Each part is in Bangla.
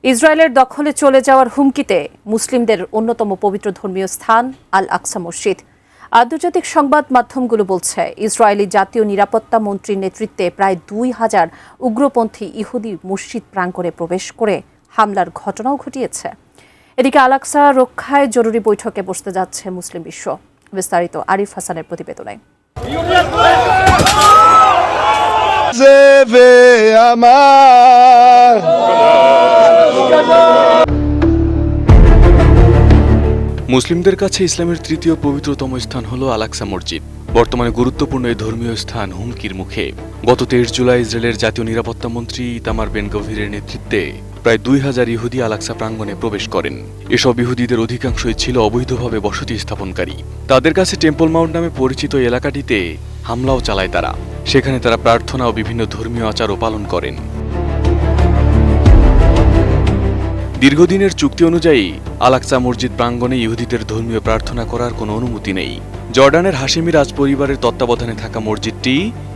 ইসরায়েলের দখলে চলে যাওয়ার হুমকিতে মুসলিমদের অন্যতম পবিত্র ধর্মীয় স্থান আল আকসা মসজিদ। আন্তর্জাতিক সংবাদ মাধ্যমগুলো বলছে, ইসরায়েলি জাতীয় নিরাপত্তা মন্ত্রীর নেতৃত্বে প্রায় ২,০০০ উগ্রপন্থী ইহুদি মসজিদ প্রাঙ্গণে প্রবেশ করে হামলার ঘটনাও ঘটিয়েছে। এদিকে আল আকসা রক্ষায় জরুরি বৈঠকে বসতে যাচ্ছে মুসলিম বিশ্ব। বিস্তারিত আরিফ হাসানের প্রতিবেদনে। মুসলিমদের কাছে ইসলামের তৃতীয় পবিত্রতম স্থান হল আল আকসা মসজিদ। বর্তমানে গুরুত্বপূর্ণ এই ধর্মীয় স্থান হুমকির মুখে। গত 23 জুলাই ইসরায়েলের জাতীয় নিরাপত্তা মন্ত্রী ইতামার বেন গভিরের নেতৃত্বে প্রায় ২,০০০ ইহুদি আল আকসা প্রাঙ্গণে প্রবেশ করেন। এসব ইহুদিদের অধিকাংশই ছিল অবৈধভাবে বসতি স্থাপনকারী। তাদের কাছে টেম্পল মাউন্ট নামে পরিচিত এলাকাটিতে হামলাও চালায় তারা। সেখানে তারা প্রার্থনা ও বিভিন্ন ধর্মীয় আচারও পালন করেন। দীর্ঘদিনের চুক্তি অনুযায়ী আল আকসা মসজিদ প্রাঙ্গণে ইহুদিদের ধর্মীয় প্রার্থনা করার কোনো অনুমতি নেই। জর্ডানের হাশেমি রাজ পরিবারের তত্ত্বাবধানে থাকা মসজিদটি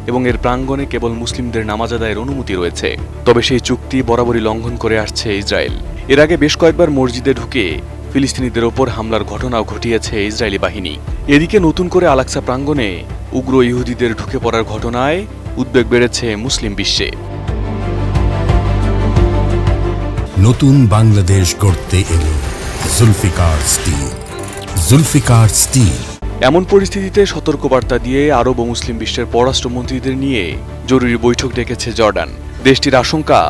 এবং এর প্রাঙ্গণে কেবল মুসলিমদের নামাজ আদায়ের অনুমতি রয়েছে। তবে সেই চুক্তি বরাবরই লঙ্ঘন করে আসছে ইসরায়েল। এর আগে বেশ কয়েকবার মসজিদে ঢুকে ফিলিস্তিনিদের ওপর হামলার ঘটনাও ঘটিয়েছে ইসরায়েলি বাহিনী। এদিকে নতুন করে আল আকসা প্রাঙ্গণে উগ্র ইহুদিদের ঢুকে পড়ার ঘটনায় উদ্বেগ বেড়েছে মুসলিম বিশ্বে। নতুন বাংলাদেশ গড়তে এলো জুলফিকার স্টিল। জুলফিকার স্টিল। এমন পরিস্থিতিতে সতর্কবার্তা দিয়ে আরব ও মুসলিম বিশ্বের পররাষ্ট্রমন্ত্রীদের নিয়ে জরুরি বৈঠক ডেকেছে জর্ডান। দেশটির আশঙ্কা,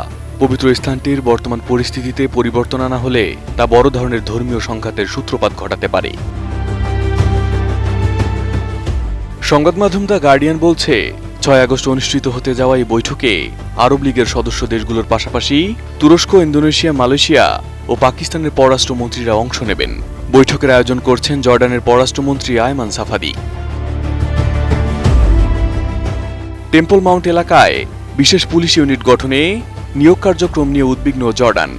পবিত্র স্থানটির বর্তমান পরিস্থিতিতে পরিবর্তন আনা হলে তা বড় ধরনের ধর্মীয় সংঘাতের সূত্রপাত ঘটাতে পারে। সংবাদ মাধ্যম দ্য গার্ডিয়ান বলছে, ৬ আগস্ট অনুষ্ঠিত হতে যাওয়া এই বৈঠকে আরব লীগের সদস্য দেশগুলোর পাশাপাশি তুরস্ক, ইন্দোনেশিয়া, মালয়েশিয়া ও পাকিস্তানের পররাষ্ট্রমন্ত্রীরা অংশ নেবেন। বৈঠকের আয়োজন করছেন জর্ডানের পররাষ্ট্রমন্ত্রী আয়মান সাফাদি। টেম্পল মাউন্ট এলাকায় বিশেষ পুলিশ ইউনিট গঠনে নিয়োগ কার্যক্রম নিয়ে উদ্বিগ্ন জর্ডান।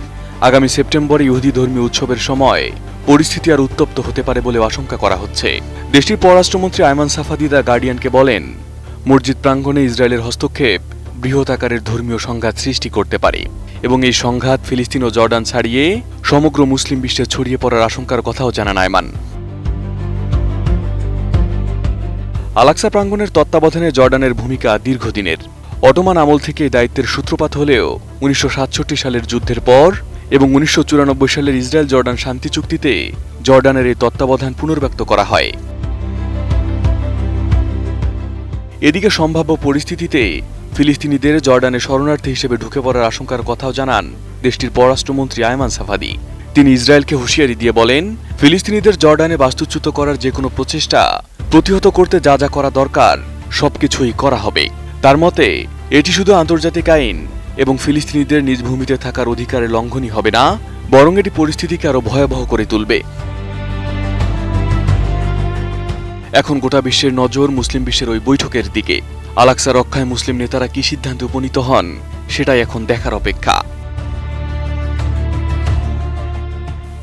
আগামী সেপ্টেম্বরে ইহুদি ধর্মীয় উৎসবের সময় পরিস্থিতি আর উত্তপ্ত হতে পারে বলে আশঙ্কা করা হচ্ছে। দেশটির পররাষ্ট্রমন্ত্রী আয়মান সাফাদি দ্য গার্ডিয়ানকে বলেন, মসজিদ প্রাঙ্গণে ইসরায়েলের হস্তক্ষেপ বৃহৎ আকারের ধর্মীয় সংঘাত সৃষ্টি করতে পারে এবং এই সংঘাত ফিলিস্তিন ও জর্ডান ছাড়িয়ে সমগ্র মুসলিম বিশ্বে ছড়িয়ে পড়ার আশঙ্কার কথাও জানান আয়মান। আল আকসা প্রাঙ্গণের তত্ত্বাবধানে জর্ডানের ভূমিকা দীর্ঘদিনের। অটোমান আমল থেকে দায়িত্বের সূত্রপাত হলেও ১৯৬৭ সালের যুদ্ধের পর এবং ১৯৯৪ সালের ইসরায়েল জর্ডান শান্তি চুক্তিতে জর্ডানের এই তত্ত্বাবধান পুনর্ব্যক্ত করা হয়। এদিকে সম্ভাব্য পরিস্থিতিতে ফিলিস্তিনিদের জর্ডানে শরণার্থী হিসেবে ঢুকে পড়ার আশঙ্কার কথাও জানান দেশটির পররাষ্ট্রমন্ত্রী আয়মান সাফাদি। তিনি ইসরায়েলকে হুঁশিয়ারি দিয়ে বলেন, ফিলিস্তিনিদের জর্ডানে বাস্তুচ্যুত করার যে কোনো প্রচেষ্টা প্রতিহত করতে যা যা করা দরকার সবকিছুই করা হবে। তার মতে, এটি শুধু আন্তর্জাতিক আইন এবং ফিলিস্তিনিদের নিজ ভূমিতে থাকার অধিকারের লঙ্ঘনই হবে না, বরং এটি পরিস্থিতিকে আরো ভয়াবহ করে তুলবে। এখন গোটা বিশ্বের নজর মুসলিম বিশ্বের ওই বৈঠকের দিকে। আল আকসা রক্ষায় মুসলিম নেতারা কি সিদ্ধান্তে উপনীত হন, সেটাই এখন দেখার অপেক্ষা।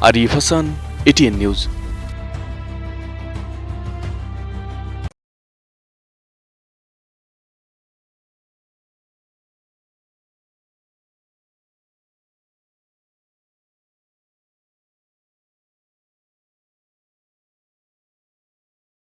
Arif Hasan, ATN news.